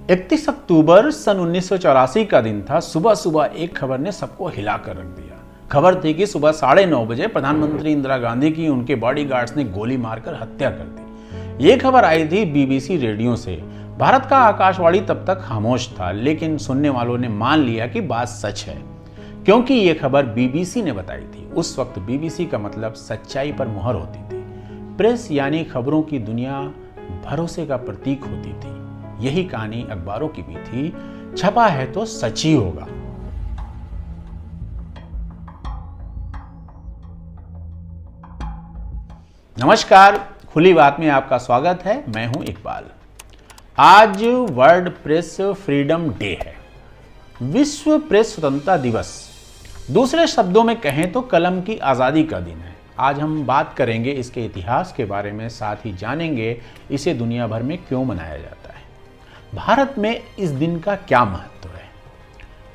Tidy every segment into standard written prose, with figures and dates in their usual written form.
31 अक्टूबर सन 1984 का दिन था। सुबह सुबह एक खबर ने सबको हिला कर रख दिया। खबर थी कि सुबह 9:30 बजे प्रधानमंत्री इंदिरा गांधी की उनके बॉडीगार्ड्स ने गोली मारकर हत्या कर दी। ये खबर आई थी बीबीसी रेडियो से। भारत का आकाशवाणी तब तक खामोश था, लेकिन सुनने वालों ने मान लिया कि बात सच है, क्योंकि ये खबर बीबीसी ने बताई थी। उस वक्त बीबीसी का मतलब सच्चाई पर मुहर होती थी। प्रेस यानी खबरों की दुनिया भरोसे का प्रतीक होती थी। यही कहानी अखबारों की भी थी। छपा है तो सच ही होगा। नमस्कार, खुली बात में आपका स्वागत है। मैं हूं इकबाल। आज वर्ल्ड प्रेस फ्रीडम डे है, विश्व प्रेस स्वतंत्रता दिवस। दूसरे शब्दों में कहें तो कलम की आज़ादी का दिन है। आज हम बात करेंगे इसके इतिहास के बारे में, साथ ही जानेंगे इसे दुनिया भर में क्यों मनाया जाता है। भारत में इस दिन का क्या महत्व है।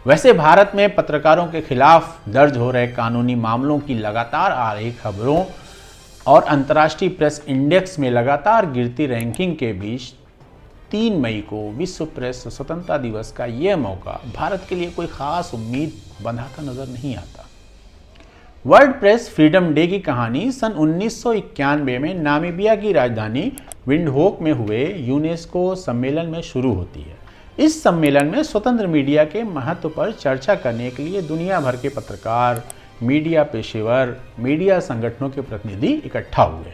वैसे भारत में पत्रकारों के खिलाफ दर्ज हो रहे कानूनी मामलों की लगातार आ रही खबरों और अंतर्राष्ट्रीय प्रेस इंडेक्स में लगातार गिरती रैंकिंग के बीच 3 मई को विश्व प्रेस स्वतंत्रता दिवस का यह मौका भारत के लिए कोई खास उम्मीद बंधाता नजर नहीं आता। वर्ल्ड प्रेस फ्रीडम डे की कहानी सन 1991 में नामीबिया की राजधानी विंडहोक में हुए यूनेस्को सम्मेलन में शुरू होती है। इस सम्मेलन में स्वतंत्र मीडिया के महत्व पर चर्चा करने के लिए दुनिया भर के पत्रकार, मीडिया पेशेवर, मीडिया संगठनों के प्रतिनिधि इकट्ठा हुए।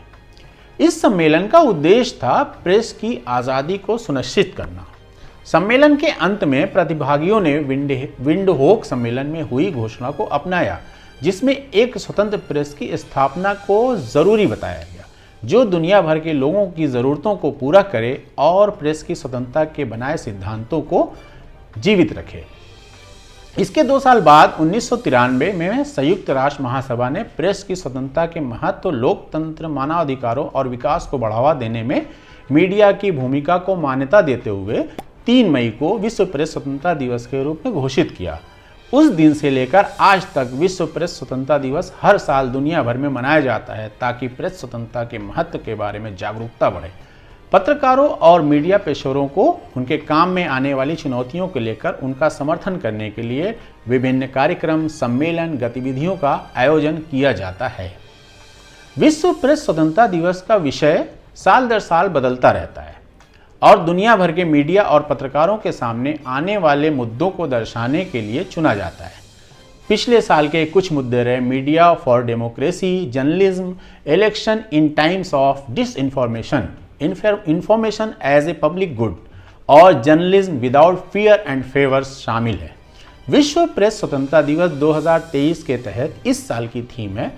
इस सम्मेलन का उद्देश्य था प्रेस की आज़ादी को सुनिश्चित करना। सम्मेलन के अंत में प्रतिभागियों ने विंडहोक सम्मेलन में हुई घोषणा को अपनाया, जिसमें एक स्वतंत्र प्रेस की स्थापना को जरूरी बताया गया, जो दुनिया भर के लोगों की ज़रूरतों को पूरा करे और प्रेस की स्वतंत्रता के बनाए सिद्धांतों को जीवित रखे। इसके 2 साल बाद 1993 में संयुक्त राष्ट्र महासभा ने प्रेस की स्वतंत्रता के महत्व, लोकतंत्र, मानवाधिकारों और विकास को बढ़ावा देने में मीडिया की भूमिका को मान्यता देते हुए 3 मई को विश्व प्रेस स्वतंत्रता दिवस के रूप में घोषित किया। उस दिन से लेकर आज तक विश्व प्रेस स्वतंत्रता दिवस हर साल दुनिया भर में मनाया जाता है, ताकि प्रेस स्वतंत्रता के महत्व के बारे में जागरूकता बढ़े। पत्रकारों और मीडिया पेशेवरों को उनके काम में आने वाली चुनौतियों को लेकर उनका समर्थन करने के लिए विभिन्न कार्यक्रम, सम्मेलन, गतिविधियों का आयोजन किया जाता है। विश्व प्रेस स्वतंत्रता दिवस का विषय साल दर साल बदलता रहता है और दुनिया भर के मीडिया और पत्रकारों के सामने आने वाले मुद्दों को दर्शाने के लिए चुना जाता है। पिछले साल के कुछ मुद्दे रहे media for democracy, journalism, election in times of disinformation, information as a public good और journalism without fear and favours शामिल है। विश्व प्रेस स्वतंत्रता दिवस 2023 के तहत इस साल की थीम है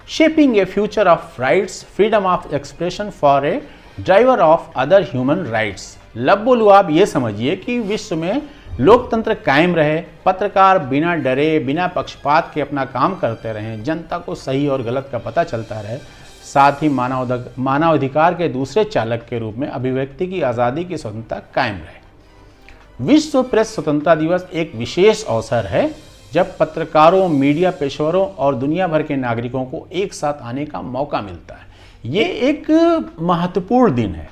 shaping A future of rights, freedom of expression for a driver of other human rights. लब बोलू आप ये समझिए कि विश्व में लोकतंत्र कायम रहे, पत्रकार बिना डरे, बिना पक्षपात के अपना काम करते रहें, जनता को सही और गलत का पता चलता रहे, साथ ही मानवाधिकार के दूसरे चालक के रूप में अभिव्यक्ति की आज़ादी की स्वतंत्रता कायम रहे। विश्व प्रेस स्वतंत्रता दिवस एक विशेष अवसर है जब पत्रकारों, मीडिया पेशेवरों और दुनिया भर के नागरिकों को एक साथ आने का मौका मिलता है। ये एक महत्वपूर्ण दिन है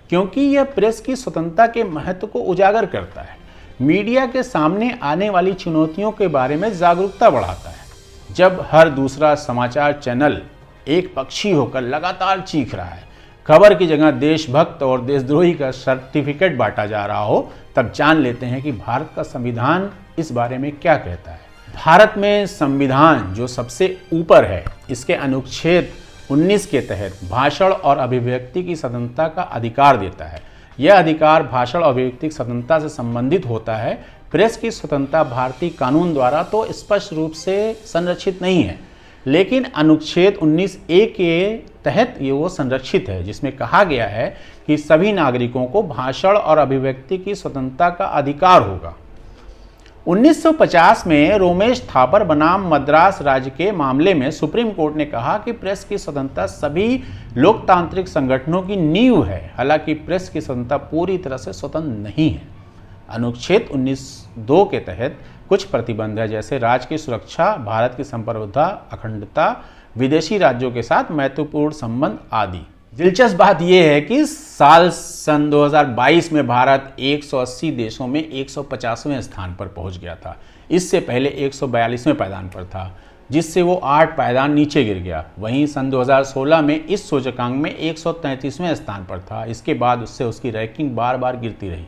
क्योंकि यह प्रेस की स्वतंत्रता के महत्व को उजागर करता है, मीडिया के सामने आने वाली चुनौतियों के बारे में जागरूकता बढ़ाता है। जब हर दूसरा समाचार चैनल एक पक्षी होकर लगातार चीख रहा है, खबर की जगह देशभक्त और देशद्रोही का सर्टिफिकेट बांटा जा रहा हो, तब जान लेते हैं कि भारत का संविधान इस बारे में क्या कहता है। भारत में संविधान जो सबसे ऊपर है, इसके अनुच्छेद 19 के तहत भाषण और अभिव्यक्ति की स्वतंत्रता का अधिकार देता है। यह अधिकार भाषण और अभिव्यक्ति की स्वतंत्रता से संबंधित होता है। प्रेस की स्वतंत्रता भारतीय कानून द्वारा तो स्पष्ट रूप से संरक्षित नहीं है, लेकिन अनुच्छेद 19A के तहत ये वो संरक्षित है, जिसमें कहा गया है कि सभी नागरिकों को भाषण और अभिव्यक्ति की स्वतंत्रता का अधिकार होगा। 1950 में रोमेश थापर बनाम मद्रास राज्य के मामले में सुप्रीम कोर्ट ने कहा कि प्रेस की स्वतंत्रता सभी लोकतांत्रिक संगठनों की नींव है। हालांकि प्रेस की स्वतंत्रता पूरी तरह से स्वतंत्र नहीं है। अनुच्छेद 19(2) के तहत कुछ प्रतिबंध है, जैसे राज्य की सुरक्षा, भारत की संप्रभुता, अखंडता, विदेशी राज्यों के साथ महत्वपूर्ण संबंध आदि। दिलचस्प बात यह है कि सन 2022 में भारत 180 देशों में 150वें स्थान पर पहुंच गया था। इससे पहले 142वें पायदान पर था, जिससे वो 8 पायदान नीचे गिर गया। वहीं सन 2016 में इस सूचकांक में 133वें स्थान पर था। इसके बाद उससे उसकी रैंकिंग बार बार गिरती रही।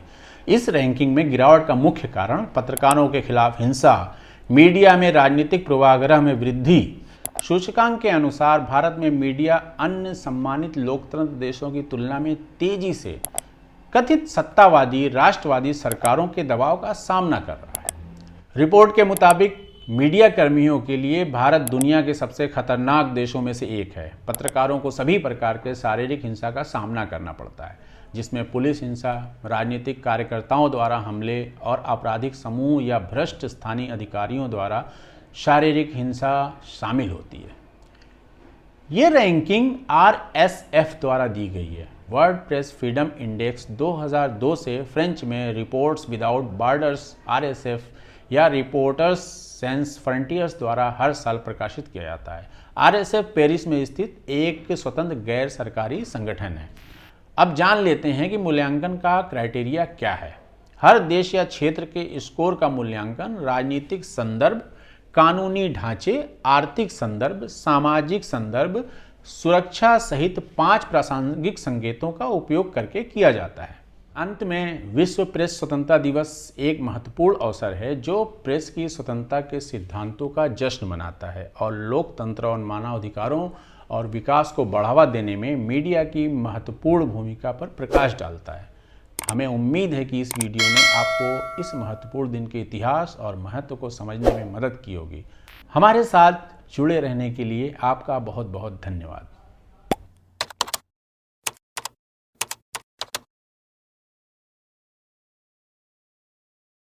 इस रैंकिंग में गिरावट का मुख्य कारण पत्रकारों के खिलाफ हिंसा, मीडिया में राजनीतिक पूर्वाग्रह में वृद्धि। सूचकांक के अनुसार भारत में मीडिया अन्य सम्मानित लोकतंत्र देशों की तुलना में तेजी से कथित सत्तावादी राष्ट्रवादी सरकारों के दबाव का सामना कर रहा है। रिपोर्ट के मुताबिक मीडिया कर्मियों के लिए भारत दुनिया के सबसे खतरनाक देशों में से एक है। पत्रकारों को सभी प्रकार के शारीरिक हिंसा का सामना करना पड़ता है, जिसमें पुलिस हिंसा, राजनीतिक कार्यकर्ताओं द्वारा हमले और आपराधिक समूह या भ्रष्ट स्थानीय अधिकारियों द्वारा शारीरिक हिंसा शामिल होती है। ये रैंकिंग RSF द्वारा दी गई है। वर्ल्ड प्रेस फ्रीडम इंडेक्स 2002 से फ्रेंच में रिपोर्ट्स विदाउट बॉर्डर्स RSF या रिपोर्टर्स सैंस फ्रंटियर्स द्वारा हर साल प्रकाशित किया जाता है। RSF पेरिस में स्थित एक स्वतंत्र गैर सरकारी संगठन है। अब जान लेते हैं कि मूल्यांकन का क्राइटेरिया क्या है। हर देश या क्षेत्र के स्कोर का मूल्यांकन राजनीतिक संदर्भ, कानूनी ढांचे, आर्थिक संदर्भ, सामाजिक संदर्भ, सुरक्षा सहित 5 प्रासंगिक संकेतों का उपयोग करके किया जाता है। अंत में विश्व प्रेस स्वतंत्रता दिवस एक महत्वपूर्ण अवसर है जो प्रेस की स्वतंत्रता के सिद्धांतों का जश्न मनाता है और लोकतंत्र और मानवाधिकारों और विकास को बढ़ावा देने में मीडिया की महत्वपूर्ण भूमिका पर प्रकाश डालता है। हमें उम्मीद है कि इस वीडियो ने आपको इस महत्वपूर्ण दिन के इतिहास और महत्व को समझने में मदद की होगी। हमारे साथ जुड़े रहने के लिए आपका बहुत बहुत धन्यवाद।